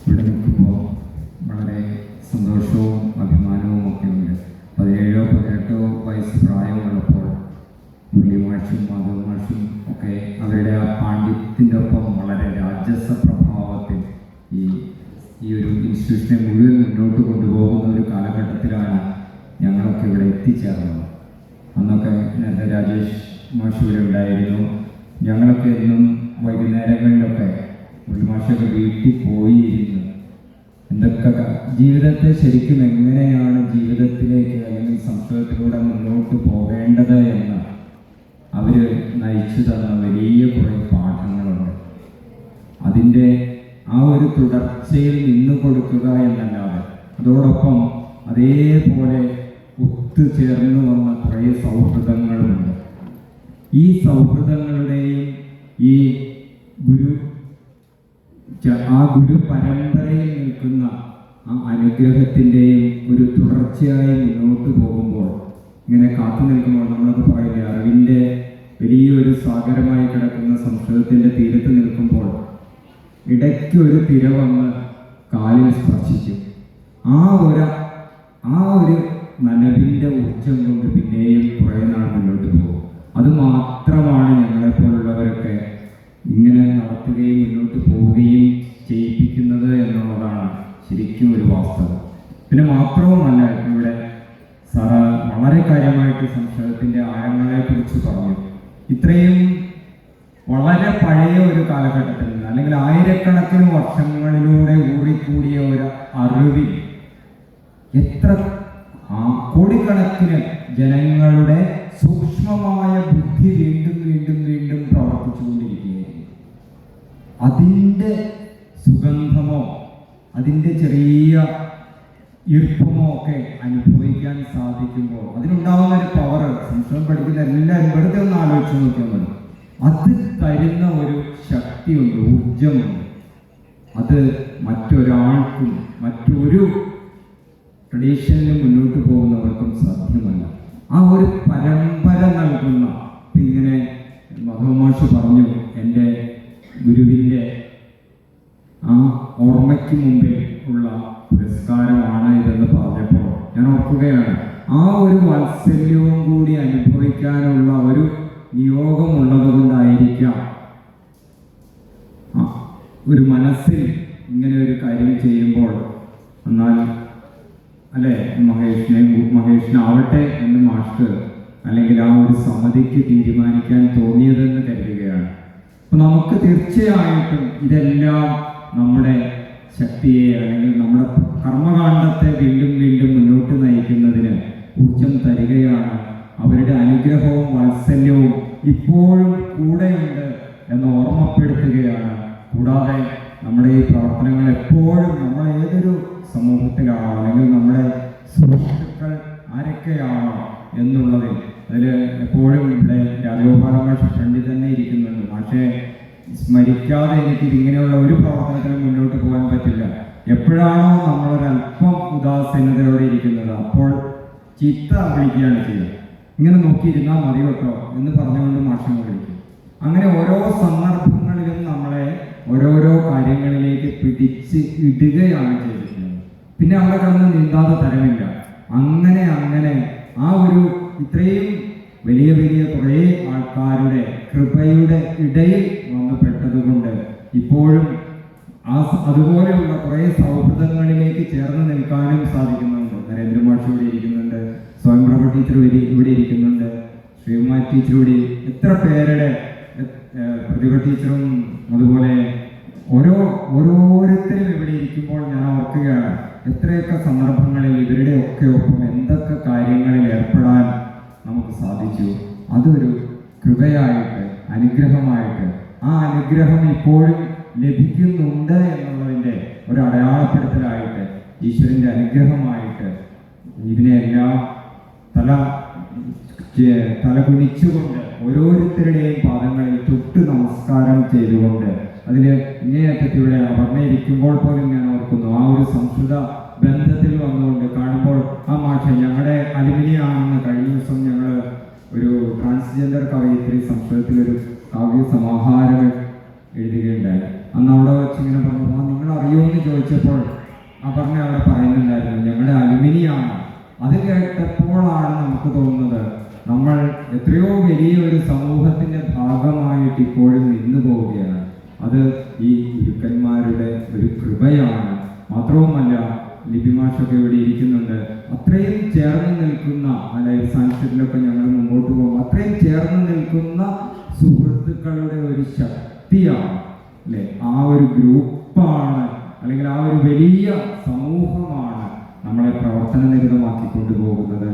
ഇവിടെ നിൽക്കുമ്പോൾ വളരെ സന്തോഷവും അഭിമാനവും ഒക്കെ ഉണ്ട്. 17-18 വയസ്സ് പ്രായമുള്ളപ്പോൾ മുരളി മാഷും മാധവ് മാഷും ഒക്കെ അവരുടെ ആ പാണ്ഡിത്യത്തിൻ്റെ ഒപ്പം വളരെ രാജസ പ്രഭാവത്തിൽ ഈ ഒരു ഇൻസ്റ്റിറ്റ്യൂഷനെ മുഴുവൻ മുന്നോട്ട് കൊണ്ടുപോകുന്ന ഒരു കാലഘട്ടത്തിലാണ് ഞങ്ങളൊക്കെ ഇവിടെ എത്തിച്ചേർന്നത്. അന്നൊക്കെ നേരത്തെ രാജേഷ് മാഷ് ഇവിടെ ഉണ്ടായിരുന്നു. ഞങ്ങളൊക്കെ എന്നും വൈകുന്നേരങ്ങളിലൊക്കെ മുരളി മാഷൊക്കെ വീട്ടിൽ പോയിരുന്നു എന്തൊക്കെ ജീവിതത്തെ ശരിക്കും എങ്ങനെയാണ് ജീവിതത്തിലേക്ക് അല്ലെങ്കിൽ സംസ്കൃതത്തിലൂടെ മുന്നോട്ട് പോകേണ്ടത് എന്ന് അവർ നയിച്ചു തന്ന വലിയ കുറേ പാഠങ്ങളുണ്ട്. അതിൻ്റെ ആ ഒരു തുടർച്ചയിൽ നിന്ന് കൊടുക്കുക എന്നല്ലാതെ അതോടൊപ്പം അതേപോലെ ഒത്തുചേർന്ന് വന്ന കുറേ സൗഹൃദങ്ങളുമുണ്ട്. ഈ സൗഹൃദങ്ങളുടെയും ഈ ഗുരു പരമ്പരയിൽ നിൽക്കുന്ന ആ അനുഗ്രഹത്തിൻ്റെയും ഒരു തുടർച്ചയായി മുന്നോട്ട് പോകുമ്പോൾ ഇങ്ങനെ കാത്തു നിൽക്കുമ്പോൾ നമ്മളൊക്കെ പറയില്ലേ, അറിവിൻ്റെ വലിയൊരു സാഗരമായി കിടക്കുന്ന സംസ്കൃതത്തിൻ്റെ തീരത്ത് നിൽക്കുമ്പോൾ ഇടയ്ക്ക് ഒരു തിര വന്ന് കാലിൽ സ്പർശിക്കും. ആ ഒരു നനവിൻ്റെ ഊർജം കൊണ്ട് പിന്നെയും കുറേ നാൾ മുന്നോട്ട് പോകും. അതുമാത്രമാണ് ഞങ്ങളെപ്പോലുള്ളവരൊക്കെ ഇങ്ങനെ നടത്തുകയും മുന്നോട്ട് പോവുകയും ചെയ്യിപ്പിക്കുന്നത് എന്നുള്ളതാണ് ശരിക്കും ഒരു വാസ്തവം. പിന്നെ മാത്രവുമല്ല, ഇവിടെ സാറ് വളരെ കാര്യമായിട്ട് സംസ്കൃതത്തിൻ്റെ ആഴങ്ങളെക്കുറിച്ച് പറഞ്ഞു. ഇത്രയും വളരെ പഴയ ഒരു കാലഘട്ടത്തിൽ നിന്ന് അല്ലെങ്കിൽ ആയിരക്കണക്കിന് വർഷങ്ങളിലൂടെ ഊറിക്കൂടിയ ഒരു അറിവിൽ എത്ര കോടിക്കണക്കിന് ജനങ്ങളുടെ സൂക്ഷ്മമായ ബുദ്ധി വീണ്ടും വീണ്ടും വീണ്ടും പ്രവർത്തിച്ചുകൊണ്ടിരിക്കുകയായിരുന്നു. അതിൻ്റെ സുഗന്ധമോ അതിൻ്റെ ചെറിയ ഈർപ്പമോ ഒക്കെ അനുഭവിക്കാൻ സാധിക്കുമ്പോൾ അതിനുണ്ടാകുന്ന ഒരു പവർ സംസ്കൃതം പഠിക്കുന്ന എല്ലാവരും വെറുതെ ഒന്ന് ആലോചിച്ച് നോക്കിയാൽ മതി. അത് തരുന്ന ഒരു ശക്തിയുണ്ട്, ഊർജമുണ്ട്. അത് മറ്റൊരാൾക്കും മറ്റൊരു ട്രഡീഷനിൽ മുന്നോട്ട് പോകുന്നവർക്കും സാധ്യമല്ല. ആ ഒരു പരമ്പര നൽകുന്ന ഇങ്ങനെ മാധവ് മാഷ് പറഞ്ഞു, എൻ്റെ ഗുരുവിൻ്റെ ആ ഓർമ്മയ്ക്ക് മുമ്പിൽ ഉള്ള പുരസ്കാരമാണ് ഇതെന്ന് പറഞ്ഞപ്പോൾ ഞാൻ ഓർക്കുകയാണ്. ആ ഒരു വാത്സല്യവും കൂടി അനുഭവിക്കാനുള്ള ഒരു നിയോഗമുള്ളത് കൊണ്ടായിരിക്കാം ഒരു മനസ്സിൽ ഇങ്ങനെ ഒരു കാര്യം ചെയ്യുമ്പോൾ എന്നാൽ അല്ലേ മഹേഷിനാവട്ടെ എന്ന് മാഷ്ക്ക് അല്ലെങ്കിൽ ആ ഒരു സമിതിക്ക് തീരുമാനിക്കാൻ തോന്നിയതെന്ന് കരുതുകയാണ്. അപ്പം നമുക്ക് തീർച്ചയായിട്ടും ഇതെല്ലാം നമ്മുടെ ശക്തിയെ അല്ലെങ്കിൽ നമ്മുടെ കർമ്മകാണ്ഡത്തെ വീണ്ടും വീണ്ടും മുന്നോട്ട് നയിക്കുന്നതിന് ഊർജം തരികയാണ്. അവരുടെ അനുഗ്രഹവും വാത്സല്യവും ഇപ്പോഴും കൂടെയുണ്ട് എന്ന് ഓർമ്മപ്പെടുത്തുകയാണ്. കൂടാതെ നമ്മുടെ ഈ പ്രവർത്തനങ്ങൾ എപ്പോഴും നമ്മൾ ഏതൊരു സമൂഹത്തിലാണോ അല്ലെങ്കിൽ നമ്മുടെ സുഹൃത്തുക്കൾ ആരൊക്കെയാണോ എന്നുള്ളതിൽ അതിൽ എപ്പോഴും ഇവിടെ രാജഗോപാല മാഷ് ഫ്രണ്ടിൽ തന്നെ ഇരിക്കുന്നുണ്ട്. പക്ഷേ സ്മരിക്കാതെ എനിക്ക് ഇങ്ങനെയുള്ള ഒരു പ്രവർത്തനത്തിനും മുന്നോട്ട് പോകാൻ പറ്റില്ല. എപ്പോഴാണോ നമ്മളൊരല്പം ഉദാസീനതയോടെ ഇരിക്കുന്നത് അപ്പോൾ ചിത്ത വിളിക്കുകയാണ് ചെയ്യുക. ഇങ്ങനെ നോക്കിയിരുന്നാൽ മതി കേട്ടോ എന്ന് പറഞ്ഞുകൊണ്ട് മാഷങ്ങൾ വിളിക്കും. അങ്ങനെ ഓരോ സന്ദർഭങ്ങളിലും നമ്മളെ ഓരോരോ കാര്യങ്ങളിലേക്ക് പിടിച്ച് ഇടുകയാണ് ചെയ്തിട്ടുള്ളത്. പിന്നെ അവിടെ കിടന്ന് നീന്താതെ തരമില്ല. അങ്ങനെ ആ ഒരു ഇത്രയും വലിയ വലിയ കുറേ ആൾക്കാരുടെ കൃപയുടെ ഇടയിൽ വന്നു പെട്ടതുകൊണ്ട് ഇപ്പോഴും അതുപോലെയുള്ള കുറേ സൗഹൃദങ്ങളിലേക്ക് ചേർന്ന് നിൽക്കാനും സാധിക്കുന്നുണ്ട്. നരേന്ദ്രമാഷ് ഇവിടെ ഇരിക്കുന്നുണ്ട്, സ്വയംപ്രഭ ടീച്ചർ ഇവിടെ ഇരിക്കുന്നുണ്ട്, ശ്രീകുമാർ ടീച്ചർ ഇവിടെ, എത്ര പേരുടെ പ്രതിഭ ടീച്ചറും അതുപോലെ ഓരോരുത്തരും ഇവിടെ ഇരിക്കുമ്പോൾ ഞാൻ ഓർക്കുകയാണ് എത്രയൊക്കെ സന്ദർഭങ്ങളിൽ ഇവരുടെ ഒക്കെ ഒപ്പം എന്തൊക്കെ കാര്യങ്ങളിൽ ഏർപ്പെടാൻ നമുക്ക് സാധിച്ചു. അതൊരു കൃപയായിട്ട് അനുഗ്രഹമായിട്ട് ആ അനുഗ്രഹം ഇപ്പോഴും ലഭിക്കുന്നുണ്ട് എന്നുള്ളതിൻ്റെ ഒരു അടയാളപ്പെടുത്തലായിട്ട് ഈശ്വരൻ്റെ അനുഗ്രഹമായിട്ട് ഇതിനെല്ലാം തല കുനിച്ചുകൊണ്ട് ഓരോരുത്തരുടെയും പാദങ്ങളിൽ തൊട്ട് നമസ്കാരം ചെയ്തുകൊണ്ട് അതിൽ ഇങ്ങേയറ്റത്തിവിടെ അവർണയിരിക്കുമ്പോൾ പോലും ഞാൻ ഓർക്കുന്നു ആ ഒരു സംസ്കൃത ബന്ധത്തിൽ വന്നുകൊണ്ട് കാണുമ്പോൾ ആ മാഷ ഞങ്ങളുടെ അലുമിനിയാണെന്ന് കഴിഞ്ഞ ദിവസം ഞങ്ങൾ ഒരു ട്രാൻസ്ജെൻഡർ കവയിത്രി സംസ്കൃതത്തിലൊരു കാവ്യ സമാഹാരം എഴുതുകയുണ്ടായി. അന്ന് അവിടെ വെച്ച് ഇങ്ങനെ പറഞ്ഞു, ആ നിങ്ങൾ അറിയുമെന്ന് ചോദിച്ചപ്പോൾ പറഞ്ഞ അവിടെ പറയുന്നുണ്ടായിരുന്നു ഞങ്ങളുടെ അലുമിനിയാണ്. അത് കേട്ടപ്പോഴാണ് നമുക്ക് തോന്നുന്നത് നമ്മൾ എത്രയോ വലിയൊരു സമൂഹത്തിന്റെ ഭാഗമായിട്ട് ഇപ്പോഴും നിന്നു പോവുകയാണ്. അത് ഈ ഗുരുക്കന്മാരുടെ ഒരു കൃപയാണ്. മാത്രവുമല്ല ലിപിമാഷൊക്കെ ഇവിടെ ഇരിക്കുന്നുണ്ട്. അത്രയും ചേർന്ന് നിൽക്കുന്ന ലൈഫ് സയൻസിലൊക്കെ ഞങ്ങൾ മുമ്പോട്ട് പോകും. അത്രയും ചേർന്ന് നിൽക്കുന്ന സുഹൃത്തുക്കളുടെ ഒരു ശക്തിയാണ് അല്ലെ, ആ ഒരു ഗ്രൂപ്പാണ്, അല്ലെങ്കിൽ ആ ഒരു വലിയ സമൂഹമാണ് നമ്മളെ പ്രവർത്തന നിരതമാക്കി കൊണ്ടുപോകുന്നത്.